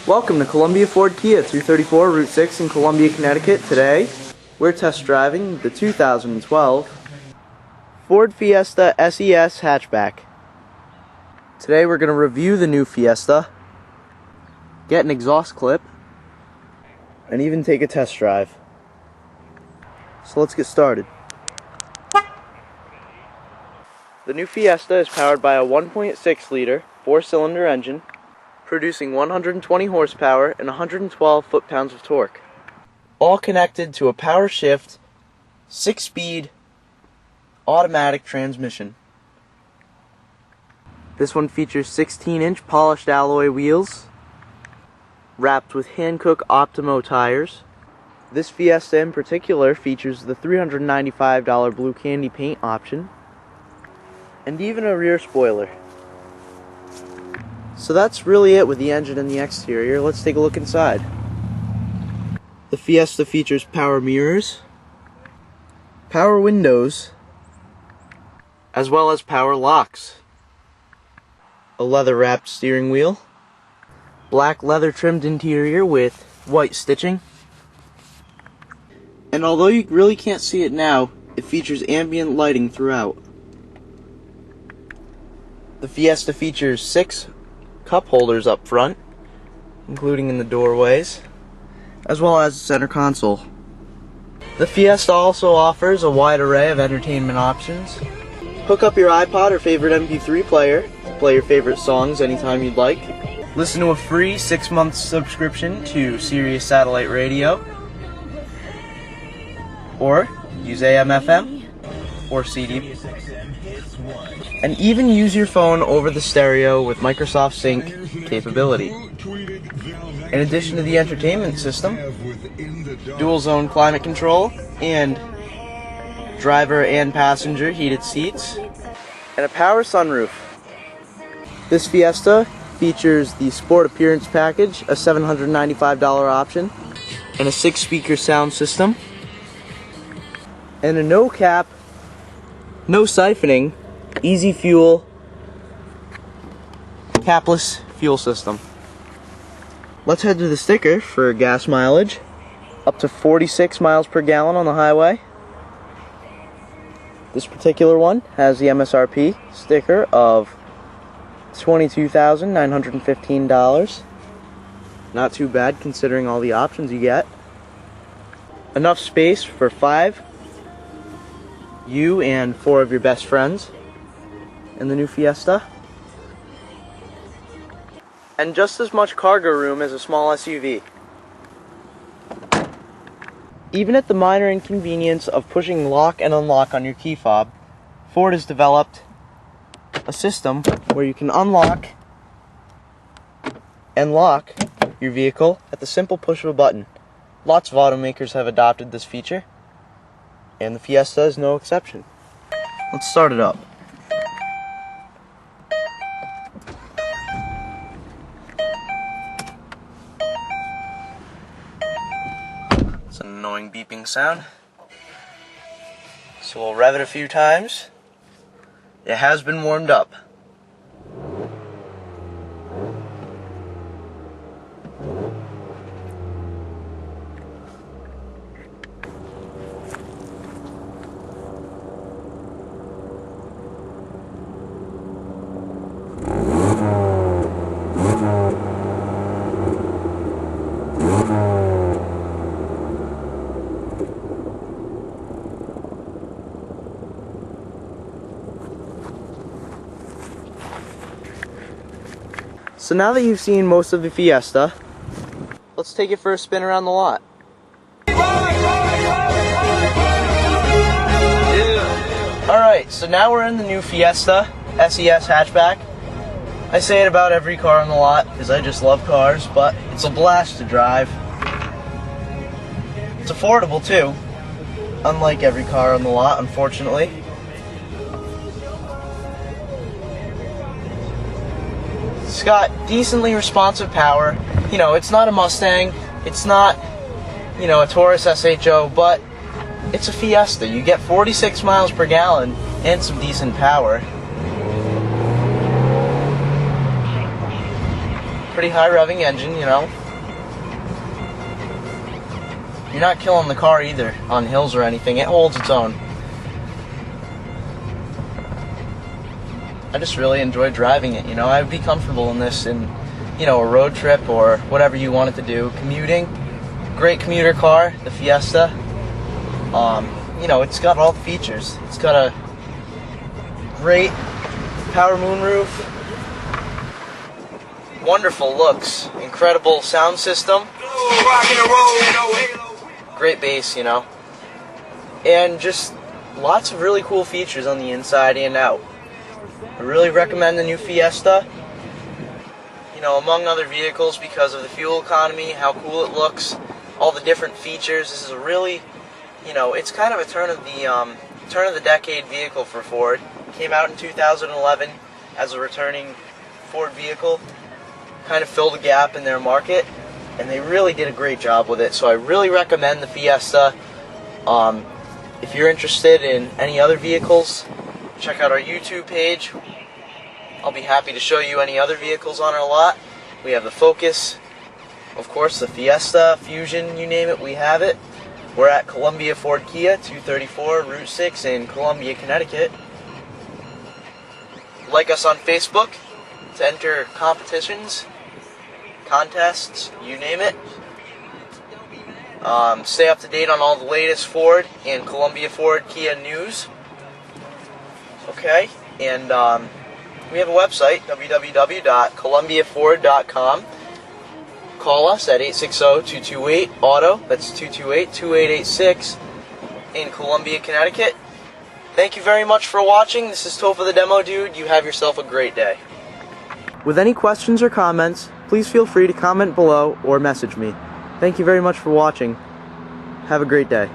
Welcome to Columbia Ford Kia 234 Route 6 in Columbia, Connecticut. Today, we're test driving the 2012 Ford Fiesta SES Hatchback. Today we're going to review the new Fiesta, get an exhaust clip, and even take a test drive. So let's get started. The new Fiesta is powered by a 1.6 liter 4-cylinder engine, producing 120 horsepower and 112 foot-pounds of torque, all connected to a power shift 6-speed automatic transmission. This one features 16-inch polished alloy wheels wrapped with Hankook Optimo tires. This Fiesta in particular features the $395 blue candy paint option and even a rear spoiler. So that's really it with the engine and the exterior. Let's take a look inside. The Fiesta features power mirrors, power windows, as well as power locks, a leather-wrapped steering wheel, black leather-trimmed interior with white stitching, and although you really can't see it now, it features ambient lighting throughout. The Fiesta features 6 cup holders up front, including in the doorways, as well as the center console. The Fiesta also offers a wide array of entertainment options. Hook up your iPod or favorite MP3 player to play your favorite songs anytime you'd like. Listen to a free 6-month subscription to Sirius Satellite Radio, or use AM/FM or CD, and even use your phone over the stereo with Microsoft Sync capability. In addition to the entertainment system, dual zone climate control, and driver and passenger heated seats, and a power sunroof. This Fiesta features the Sport Appearance Package, a $795 option, and a 6-speaker sound system, and a no cap, no siphoning, easy fuel, capless fuel system. Let's head to the sticker for gas mileage, up to 46 miles per gallon on the highway. This particular one has the MSRP sticker of $22,915. Not too bad considering all the options you get. Enough space for 5, you and 4 of your best friends in the new Fiesta. And just as much cargo room as a small SUV. Even at the minor inconvenience of pushing lock and unlock on your key fob, Ford has developed a system where you can unlock and lock your vehicle at the simple push of a button. Lots of automakers have adopted this feature, and the Fiesta is no exception. Let's start it up. It's an annoying beeping sound. So we'll rev it a few times. It has been warmed up. So now that you've seen most of the Fiesta, let's take it for a spin around the lot. Alright, so now we're in the new Fiesta SES Hatchback. I say it about every car on the lot because I just love cars, but it's a blast to drive. It's affordable too, unlike every car on the lot, unfortunately. It's got decently responsive power. You know, it's not a Mustang, it's not, you know, a Taurus SHO, but it's a Fiesta. You get 46 miles per gallon and some decent power. Pretty high revving engine, you know. You're not killing the car either on hills or anything. It holds its own. I just really enjoy driving it, you know. I'd be comfortable in this in, you know, a road trip or whatever you wanted to do. Commuting, great commuter car, the Fiesta. You know, it's got all the features. It's got a great power moonroof, wonderful looks, incredible sound system, great bass, you know, and just lots of really cool features on the inside and out. I really recommend the new Fiesta, you know, among other vehicles because of the fuel economy, how cool it looks, all the different features. This is a really, you know, it's kind of a turn of the decade vehicle for Ford. Came out in 2011 as a returning Ford vehicle, kind of filled a gap in their market, and they really did a great job with it. So I really recommend the Fiesta. If you're interested in any other vehicles, check out our YouTube page. I'll be happy to show you any other vehicles on our lot. We have the Focus, of course, the Fiesta, Fusion, you name it, we have it. We're at Columbia Ford Kia, 234 Route 6 in Columbia, Connecticut. Like us on Facebook to enter competitions, contests, you name it. Stay up to date on all the latest Ford and Columbia Ford Kia news. Okay, and we have a website, www.columbiaford.com. Call us at 860-228-AUTO, that's 228-2886 in Columbia, Connecticut. Thank you very much for watching. This is Topher the Demo Dude. You have yourself a great day. With any questions or comments, please feel free to comment below or message me. Thank you very much for watching. Have a great day.